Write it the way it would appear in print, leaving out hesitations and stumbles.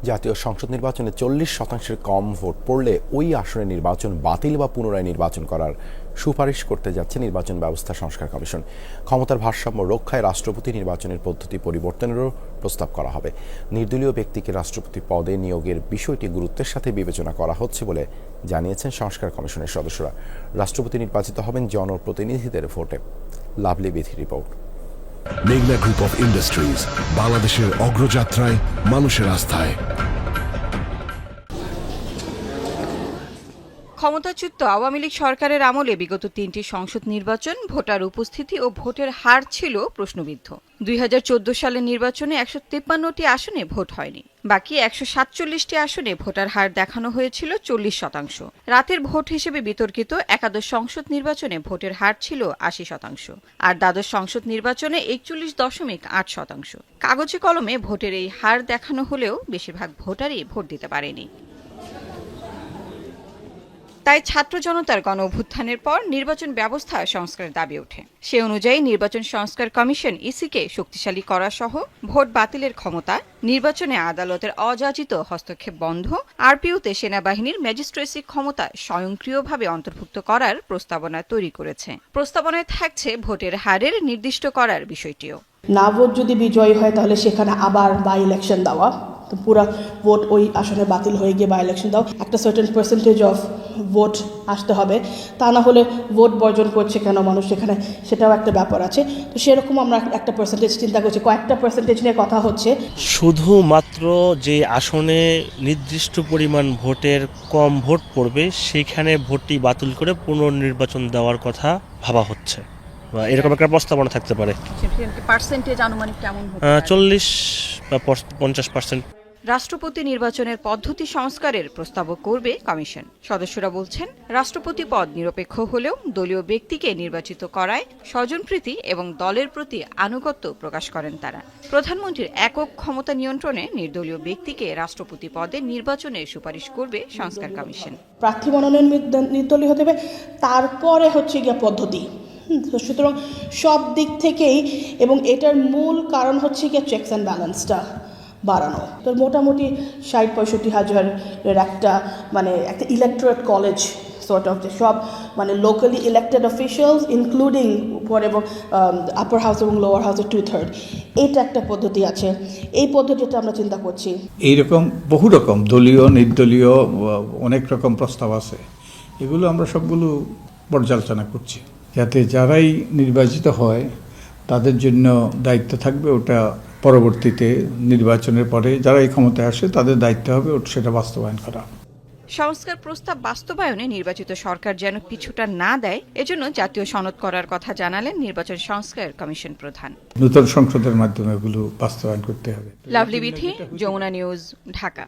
জাতীয় সংসদ নির্বাচনে 40% কম ভোট পড়লে ওই আসনে নির্বাচন বাতিল বা পুনরায় নির্বাচন করার সুপারিশ করতে যাচ্ছে নির্বাচন ব্যবস্থা সংস্কার কমিশন। ক্ষমতার ভারসাম্য রক্ষায় রাষ্ট্রপতি নির্বাচনের পদ্ধতি পরিবর্তনেরও প্রস্তাব করা হবে। নির্দলীয় ব্যক্তিকে রাষ্ট্রপতি পদে নিয়োগের বিষয়টি গুরুত্বের সাথে বিবেচনা করা হচ্ছে বলে জানিয়েছেন সংস্কার কমিশনের সদস্যরা। রাষ্ট্রপতি নির্বাচিত হবেন জনপ্রতিনিধিদের ভোটে। Lovely Bithi report. মেঘনা গ্রুপ অফ ইন্ডাস্ট্রিজ, বাংলাদেশের অগ্রযাত্রায় মানুষের আস্থায়। ক্ষমতাচ্যুত আওয়ামী লীগ সরকারের আমলে বিগত ৩টি সংসদ নির্বাচন ভোটার উপস্থিতি ও ভোটের হার ছিল প্রশ্নবিদ্ধ। ২০১৪ সালের নির্বাচনে ১৫৩টি আসনে ভোট হয়নি। বাকি ১৪৭টি আসনে ভোটার হার দেখানো হয়েছিল ৪০%। রাতের ভোট হিসেবে বিতর্কিত একাদশ সংসদ নির্বাচনে ভোটের হার ছিল ৮০%, আর দ্বাদশ সংসদ নির্বাচনে ৪১.৮%। কাগজে কলমে ভোটের এই হার দেখানো হলেও বেশিরভাগ ভোটারই ভোট দিতে পারেনি। তাই ছাত্র জনতার গণ অভ্যুত্থানের পর নির্বাচন ব্যবস্থা সংস্কারের দাবি ওঠে। সে অনুযায়ী নির্বাচন সংস্কার কমিশন ইসিকে শক্তিশালী করা সহ ভোট বাতিলের ক্ষমতা, নির্বাচনে আদালতের অযাচিত হস্তক্ষেপ বন্ধ, আরপিওতে সেনাবাহিনীর ম্যাজিস্ট্রেসি ক্ষমতা স্বয়ংক্রিয়ভাবে অন্তর্ভুক্ত করার প্রস্তাবনা তৈরি করেছে। প্রস্তাবনায় থাকছে ভোটের হারের নির্দিষ্ট করার বিষয়টিও। না ভোট যদি বিজয়ী হয় তাহলে সেখানে আবার বাই ইলেকশন দেওয়া, তো পুরো ভোট ওই আসনে বাতিল হয়ে গিয়ে বাই ইলেকশন দাও, একটা সার্টেন পার্সেন্টেজ অফ ভোট আসতে হবে, তা না হলে ভোট বর্জন করছে কেন মানুষ সেখানে, সেটাও একটা ব্যাপার আছে। তো সেরকম আমরা একটা পার্সেন্টেজ চিন্তা করছি, কয়েকটা পার্সেন্টেজ নিয়ে কথা হচ্ছে। শুধুমাত্র যে আসনে নির্দিষ্ট পরিমাণ ভোটের কম ভোট পড়বে সেখানে ভোটটি বাতিল করে পুনর্নির্বাচন দেওয়ার কথা ভাবা হচ্ছে, এরকম একটা প্রস্তাবনা থাকতে পারে। পার্সেন্টেজ আনুমানিক কেমন? 40 বা 50%। রাষ্ট্রপতি নির্বাচনের পদ্ধতি সংস্কারের প্রস্তাবও করবে কমিশন। সদস্যরা বলছেন, রাষ্ট্রপতি পদ নিরপেক্ষ হলেও দলীয় ব্যক্তিকে নির্বাচিত করায় স্বজনপ্রীতি এবং দলের প্রতি আনুগত্য প্রকাশ করেন তারা। প্রধানমন্ত্রীর একক ক্ষমতা নিয়ন্ত্রণে নির্দলীয় ব্যক্তিকে রাষ্ট্রপতি পদে নির্বাচনের সুপারিশ করবে সংস্কার কমিশন। প্রার্থী মনোনয়ন নির্দলীয় হতে হবে, তারপরে হচ্ছে গিয়ে পদ্ধতি। সুতরাং সব দিক থেকেই, এবং এটার মূল কারণ হচ্ছে গিয়ে চেকস অ্যান্ড ব্যালেন্সটা বাড়ানো। তো মোটামুটি ৬০-৬৫ হাজারের একটা একটা ইলেকটোরেট কলেজ সর্ট অফ, যে সব লোকালি ইলেক্টেড অফিসিয়ালস ইনক্লুডিং উপর এবং আপার হাউস এবং লোয়ার হাউসের 2/3, এটা একটা পদ্ধতি আছে। এই পদ্ধতিটা আমরা চিন্তা করছি। এইরকম বহু রকম দলীয় নির্দলীয় অনেক রকম প্রস্তাব আছে, এগুলো আমরা সবগুলো পর্যালোচনা করছি, যাতে যারাই নির্বাচিত হয় তাদের জন্য দায়িত্ব থাকবে, ওটা পরবর্তীতে নির্বাচনের পরে যারা এই ক্ষমতায় আসে তাদের দায়িত্ব হবে সেটা বাস্তবায়ন করা। সংস্কার প্রস্তাব বাস্তবায়নে নির্বাচিত সরকার যেন পিছুটা না দেয়, এজন্য জাতীয় সনদ করার কথা জানালেন নির্বাচন সংস্কার কমিশন প্রধান। নতুন সংসদের মাধ্যমে এগুলো বাস্তবায়ন করতে হবে। লাভলি বিথি, যমুনা নিউজ, ঢাকা।